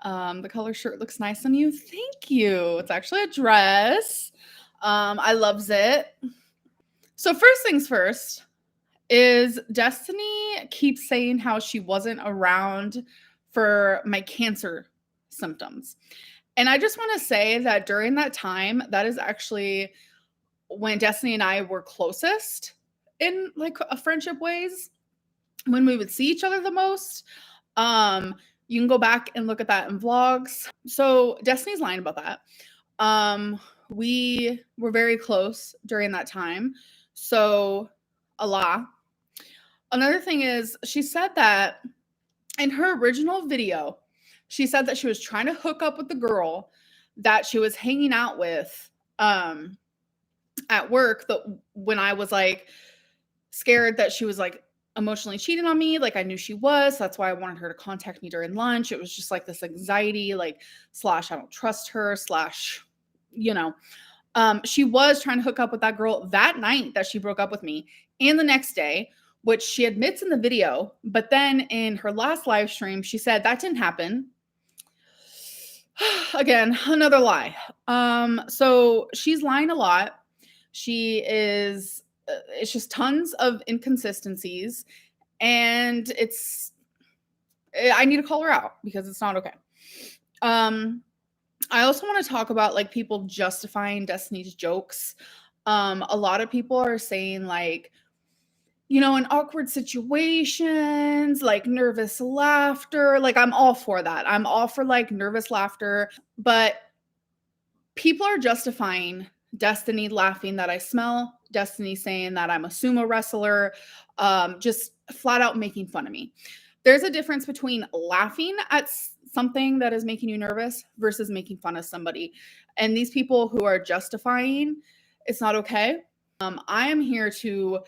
The color shirt looks nice on you. Thank you. It's actually a dress. I loves it. So first things first is Destiny keeps saying how she wasn't around for my cancer symptoms. And I just want to say that during that time, that is actually when Destiny and I were closest in like a friendship ways, when we would see each other the most. You can go back and look at that in vlogs. So Destiny's lying about that. We were very close during that time. So Allah. Another thing is she said that in her original video, she said that she was trying to hook up with the girl that she was hanging out with at work, that when I was like scared that she was like emotionally cheating on me, like I knew she was. So that's why I wanted her to contact me during lunch. It was just like this anxiety, like slash I don't trust her, slash, she was trying to hook up with that girl that night that she broke up with me, and the next day, which she admits in the video. But then in her last live stream, she said that didn't happen. Again, another lie. So she's lying a lot. She is, it's just tons of inconsistencies, and I need to call her out because it's not okay. I also want to talk about like people justifying Destiny's jokes. A lot of people are saying like, in awkward situations, like nervous laughter. Like I'm all for that. I'm all for like nervous laughter, but people are justifying Destiny laughing that I smell, Destiny saying that I'm a sumo wrestler, just flat out making fun of me. There's a difference between laughing at something that is making you nervous versus making fun of somebody. And these people who are justifying, it's not okay. I am here to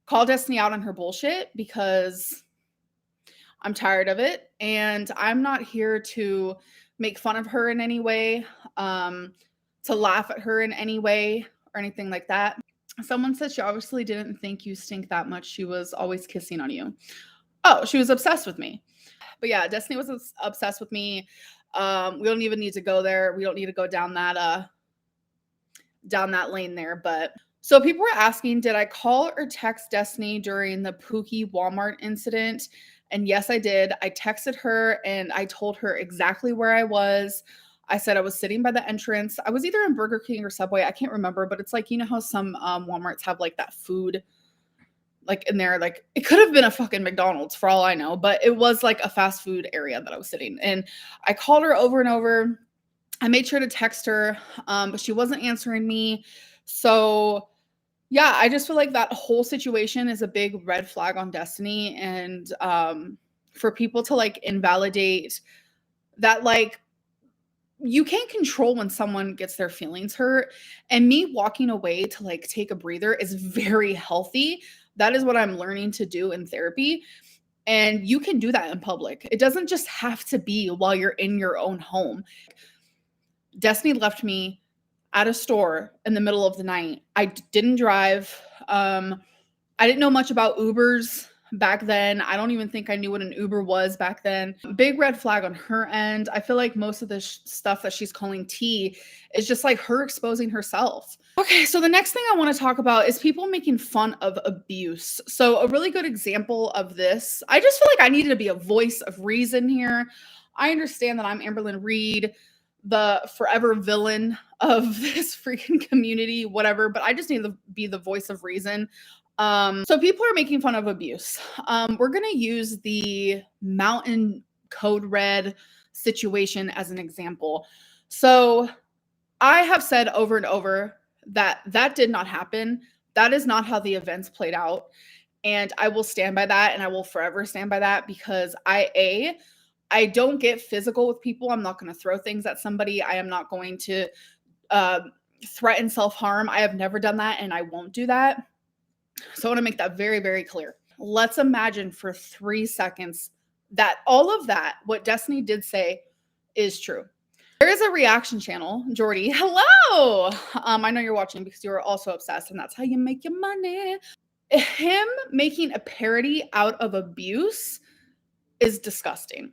call Destiny out on her bullshit because I'm tired of it. And I'm not here to make fun of her in any way, to laugh at her in any way or anything like that. Someone said she obviously didn't think you stink that much. She was always kissing on you. Oh, she was obsessed with me. But yeah, Destiny was obsessed with me. We don't even need to go there. We don't need to go down that lane there. But so people were asking, did I call or text Destiny during the Pookie Walmart incident? And yes, I did. I texted her and I told her exactly where I was. I said I was sitting by the entrance. I was either in Burger King or Subway. I can't remember, but it's like, how some Walmarts have like that food like in there, like it could have been a fucking McDonald's for all I know, but it was like a fast food area that I was sitting. And I called her over and over. I made sure to text her, but she wasn't answering me. So yeah, I just feel like that whole situation is a big red flag on Destiny. And for people to like invalidate that, like, you can't control when someone gets their feelings hurt. And me walking away to like take a breather is very healthy. That is what I'm learning to do in therapy. And you can do that in public. It doesn't just have to be while you're in your own home. Destiny left me at a store in the middle of the night. I didn't drive. I didn't know much about Ubers back then. I don't even think I knew what an Uber was back then. Big red flag on her end. I feel like most of the stuff that she's calling tea is just like her exposing herself. Okay, so the next thing I want to talk about is people making fun of abuse. So a really good example of this, I just feel like I needed to be a voice of reason here. I understand that I'm Amberlynn Reid, the forever villain of this freaking community, whatever, but I just need to be the voice of reason. So people are making fun of abuse. We're going to use the Mountain Code Red situation as an example. So I have said over and over that did not happen. That is not how the events played out. And I will stand by that, and I will forever stand by that, because I don't get physical with people. I'm not going to throw things at somebody. I am not going to threaten self-harm. I have never done that, and I won't do that. So I want to make that very, very clear. Let's imagine for 3 seconds that all of that, what Destiny did say, is true. There is a reaction channel, Jordy. Hello. I know you're watching because you're also obsessed, and that's how you make your money. Him making a parody out of abuse is disgusting.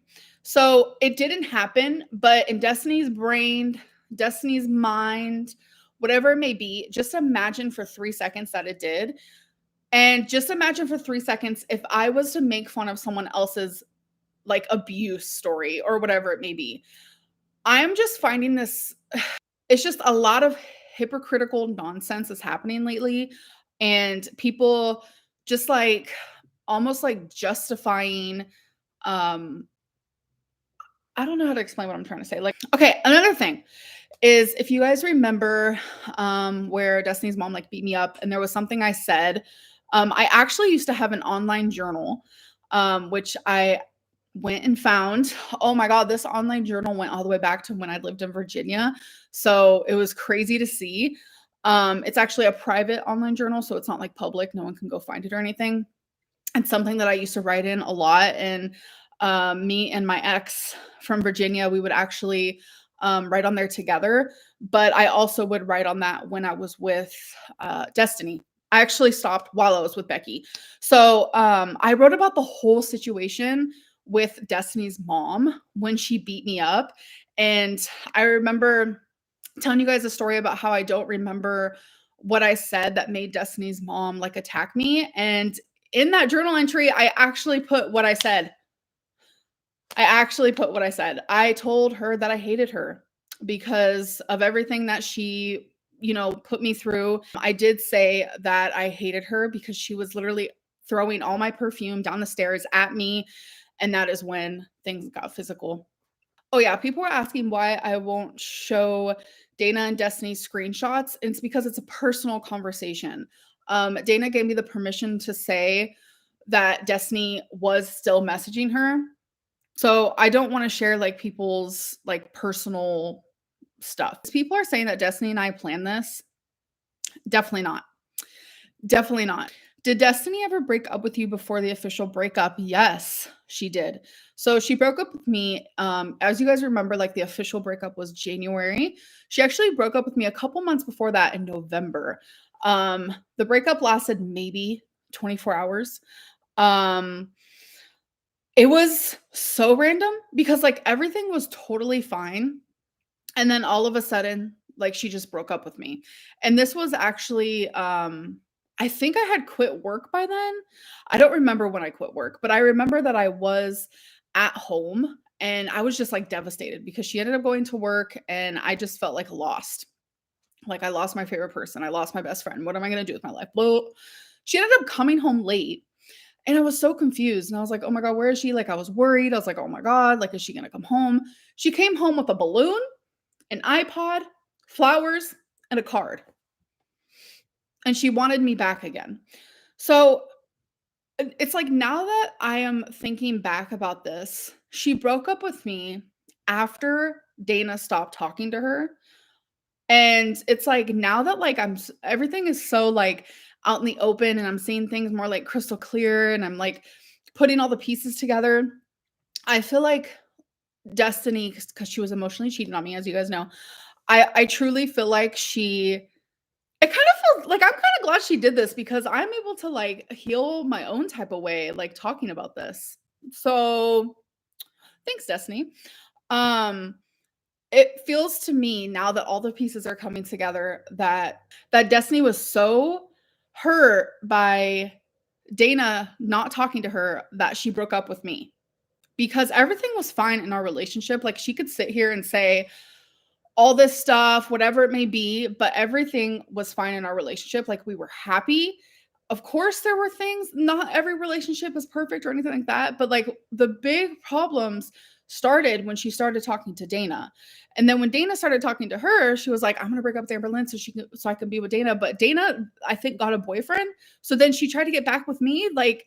So it didn't happen, but in Destiny's brain, Destiny's mind, whatever it may be, just imagine for 3 seconds that it did. And just imagine for 3 seconds if I was to make fun of someone else's like abuse story or whatever it may be. I am just finding this, it's just a lot of hypocritical nonsense is happening lately. And people just like almost like justifying, um, I don't know how to explain what I'm trying to say. Like, okay, another thing is if you guys remember where Destiny's mom like beat me up and there was something I said, I actually used to have an online journal, which I went and found. Oh my God, this online journal went all the way back to when I lived in Virginia. So it was crazy to see. It's actually a private online journal, so it's not like public. No one can go find it or anything. It's something that I used to write in a lot. And me and my ex from Virginia, we would actually write on there together. But I also would write on that when I was with Destiny. I actually stopped while I was with Becky. So I wrote about the whole situation with Destiny's mom when she beat me up. And I remember telling you guys a story about how I don't remember what I said that made Destiny's mom like attack me. And in that journal entry, I actually put what I said. I told her that I hated her because of everything that she, put me through. I did say that I hated her because she was literally throwing all my perfume down the stairs at me. And that is when things got physical. Oh, yeah. People were asking why I won't show Dana and Destiny screenshots. And it's because it's a personal conversation. Dana gave me the permission to say that Destiny was still messaging her. So I don't want to share like people's like personal stuff. People are saying that Destiny and I planned this. Definitely not. Definitely not. Did Destiny ever break up with you before the official breakup? Yes, she did. So she broke up with me. As you guys remember, like the official breakup was January. She actually broke up with me a couple months before that in November. The breakup lasted maybe 24 hours. Um, it was so random because like everything was totally fine. And then all of a sudden, like she just broke up with me. And this was actually I think I had quit work by then. I don't remember when I quit work, but I remember that I was at home and I was just like devastated because she ended up going to work and I just felt like lost. Like I lost my favorite person. I lost my best friend. What am I going to do with my life? Well, she ended up coming home late and I was so confused. And I was like, oh my God, where is she? Like, I was worried. I was like, oh my God, like, is she going to come home? She came home with a balloon, an iPod, flowers, and a card. And she wanted me back again. So it's like now that I am thinking back about this, she broke up with me after Dana stopped talking to her. And it's like now that like everything is so like out in the open and I'm seeing things more like crystal clear and I'm like putting all the pieces together. I feel like Destiny, because she was emotionally cheating on me, as you guys know. I truly feel like I kind of feel like I'm kind of glad she did this because I'm able to like heal my own type of way, like talking about this. So thanks, Destiny. Um, it feels to me now that all the pieces are coming together that Destiny was so hurt by Dana not talking to her that she broke up with me because everything was fine in our relationship. Like she could sit here and say all this stuff, whatever it may be, but everything was fine in our relationship. Like we were happy. Of course, there were things, not every relationship is perfect or anything like that, but like the big problems started when she started talking to Dana. And then when Dana started talking to her, she was like, I'm gonna break up with Amberlynn so I can be with Dana. But Dana, I think, got a boyfriend. So then she tried to get back with me. Like,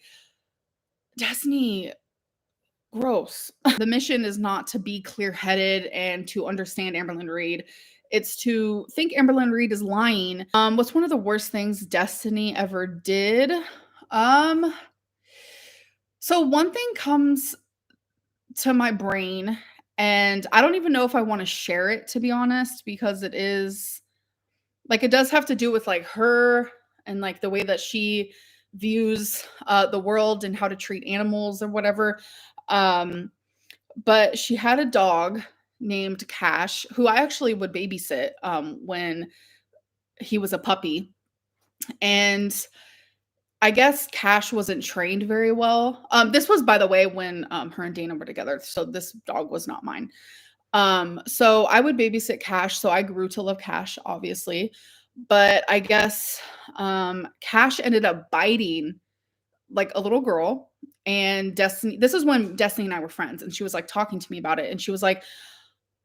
Destiny, gross. The mission is not to be clear-headed and to understand Amberlynn Reid. It's to think Amberlynn Reid is lying. What's one of the worst things Destiny ever did? Um, so one thing comes to my brain, and I don't even know if I want to share it, to be honest, because it is like it does have to do with like her and like the way that she views the world and how to treat animals or whatever. Um, but she had a dog named Cash, who I actually would babysit when he was a puppy. And I guess Cash wasn't trained very well. This was, by the way, when her and Dana were together. So this dog was not mine. So I would babysit Cash. So I grew to love Cash, obviously. But I guess Cash ended up biting like a little girl. And Destiny, this is when Destiny and I were friends. And she was like talking to me about it. And she was like,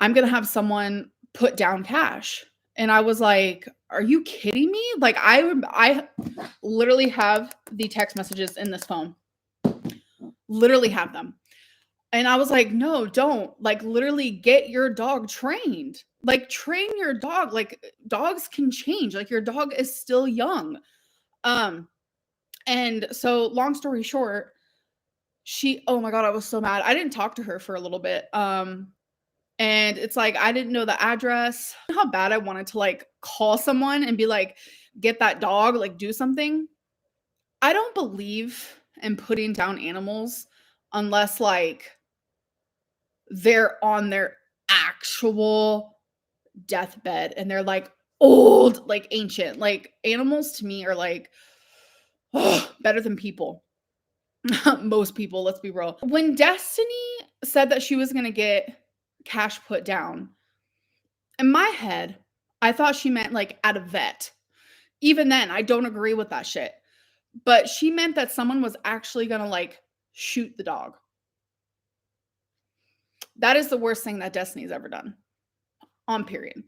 I'm going to have someone put down Cash. And I was like, are you kidding me? Like I literally have the text messages in this phone. Literally have them. And I was like, "No, don't. Like literally get your dog trained. Like train your dog. Like dogs can change. Like your dog is still young." Um and so long story short, oh my god, I was so mad. I didn't talk to her for a little bit. And it's like I didn't know the address. How bad I wanted to like call someone and be like, "Get that dog, like do something." I don't believe in putting down animals unless like they're on their actual deathbed and they're like old, like ancient. Like animals to me are like better than people. Most people, let's be real. When Destiny said that she was going to get Cash put down, in my head, I thought she meant like at a vet. Even then, I don't agree with that shit. But she meant that someone was actually going to like shoot the dog. That is the worst thing that Destiny's ever done. On period.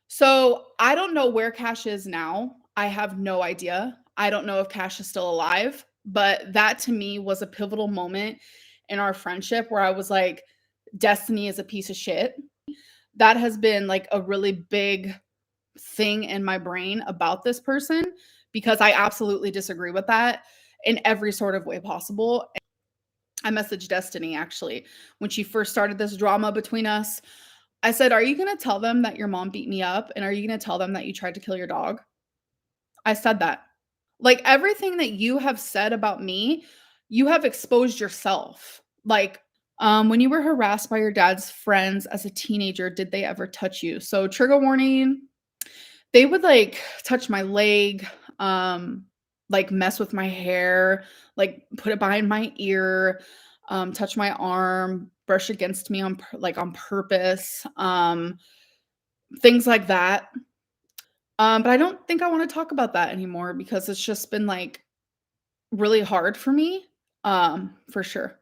So I don't know where Cash is now. I have no idea. I don't know if Cash is still alive, but that to me was a pivotal moment in our friendship where I was like, Destiny is a piece of shit. That has been like a really big thing in my brain about this person because I absolutely disagree with that in every sort of way possible. I messaged Destiny actually when she first started this drama between us. I said, "Are you going to tell them that your mom beat me up? And are you going to tell them that you tried to kill your dog?" I said that. Like everything that you have said about me, you have exposed yourself. Like, when you were harassed by your dad's friends as a teenager, did they ever touch you? So, trigger warning, they would like touch my leg, like mess with my hair, like put it behind my ear, touch my arm, brush against me like on purpose, things like that. But I don't think I want to talk about that anymore because it's just been like really hard for me, for sure.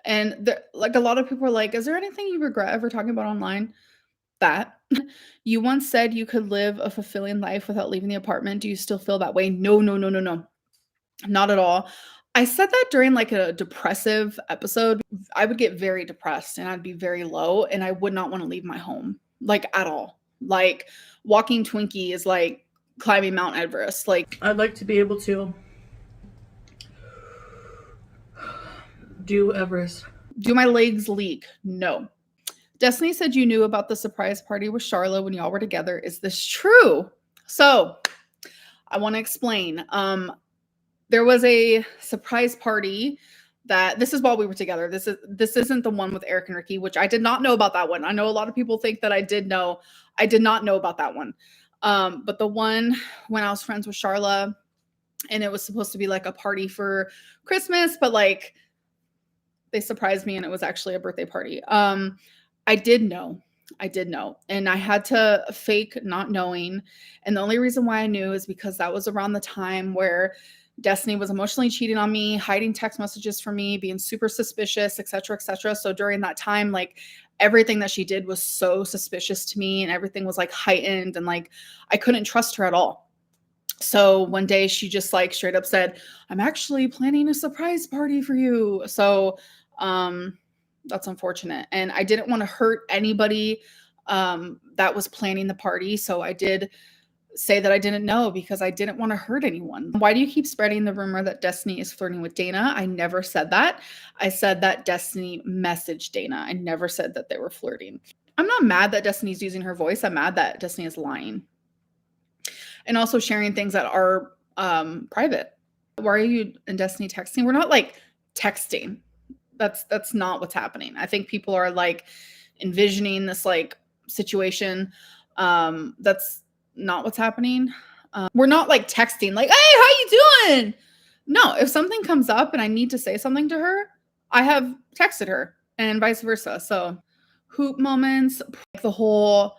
And like a lot of people are like, "Is there anything you regret ever talking about online?" That you once said you could live a fulfilling life without leaving the apartment. Do you still feel that way? No, no, no, no, no. Not at all. I said that during like a depressive episode. I would get very depressed and I'd be very low and I would not want to leave my home like at all. Like walking Twinkie is like climbing Mount Everest. Like I'd like to be able to do Everest. do my legs leak? No. Destiny said you knew about the surprise party with Charlotte when y'all were together. Is this true? So I want to explain. There was a surprise party that this is while we were together. This isn't the one with Eric and Ricky, which I did not know about that one. I know a lot of people think that I did know. I did not know about that one. But the one when I was friends with Charla, and it was supposed to be like a party for Christmas, but like they surprised me and it was actually a birthday party. I did know. I did know. And I had to fake not knowing. And the only reason why I knew is because that was around the time where Destiny was emotionally cheating on me, hiding text messages from me, being super suspicious, et cetera, et cetera. So during that time, like everything that she did was so suspicious to me and everything was like heightened and like I couldn't trust her at all. So one day she just like straight up said, "I'm actually planning a surprise party for you." So that's unfortunate. And I didn't want to hurt anybody that was planning the party. So I did say that I didn't know because I didn't want to hurt anyone. Why do you keep spreading the rumor that Destiny is flirting with Dana? I never said that. I said that Destiny messaged Dana. I never said that they were flirting. I'm not mad that Destiny's using her voice. I'm mad that Destiny is lying and also sharing things that are private. Why are you and Destiny texting? We're not like texting. That's not what's happening. I think people are like envisioning this like situation. That's not what's happening. We're not like texting like, "Hey, how you doing?" No, if something comes up and I need to say something to her, I have texted her and vice versa. So, hoop moments, like the whole,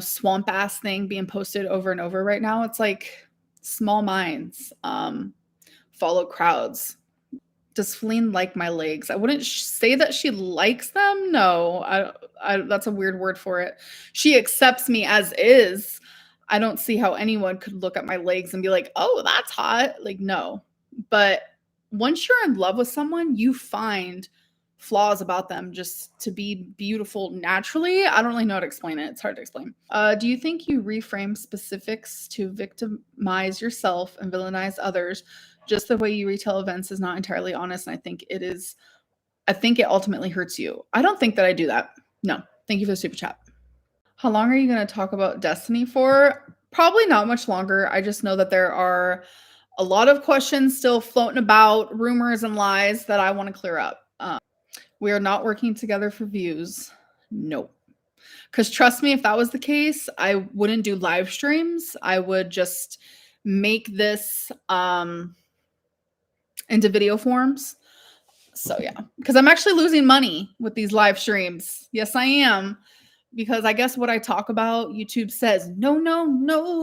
swamp ass thing being posted over and over right now. It's like small minds follow crowds. Does Feline like my legs? I wouldn't say that she likes them. No, that's a weird word for it. She accepts me as is. I don't see how anyone could look at my legs and be like, "Oh, that's hot." Like, no. But once you're in love with someone, you find flaws about them just to be beautiful naturally. I don't really know how to explain it. It's hard to explain. Do you think you reframe specifics to victimize yourself and villainize others? Just the way you retell events is not entirely honest, and I think it ultimately hurts you. I don't think that I do that. No. Thank you for the super chat. How long are you going to talk about Destiny for? Probably not much longer. I just know that there are a lot of questions still floating about, rumors and lies that I want to clear up. We are not working together for views. Nope. Because trust me, if that was the case, I wouldn't do live streams. I would just make this into video forms. So yeah, because I'm actually losing money with these live streams. Yes, I am. Because I guess what I talk about, YouTube says, no, no, no.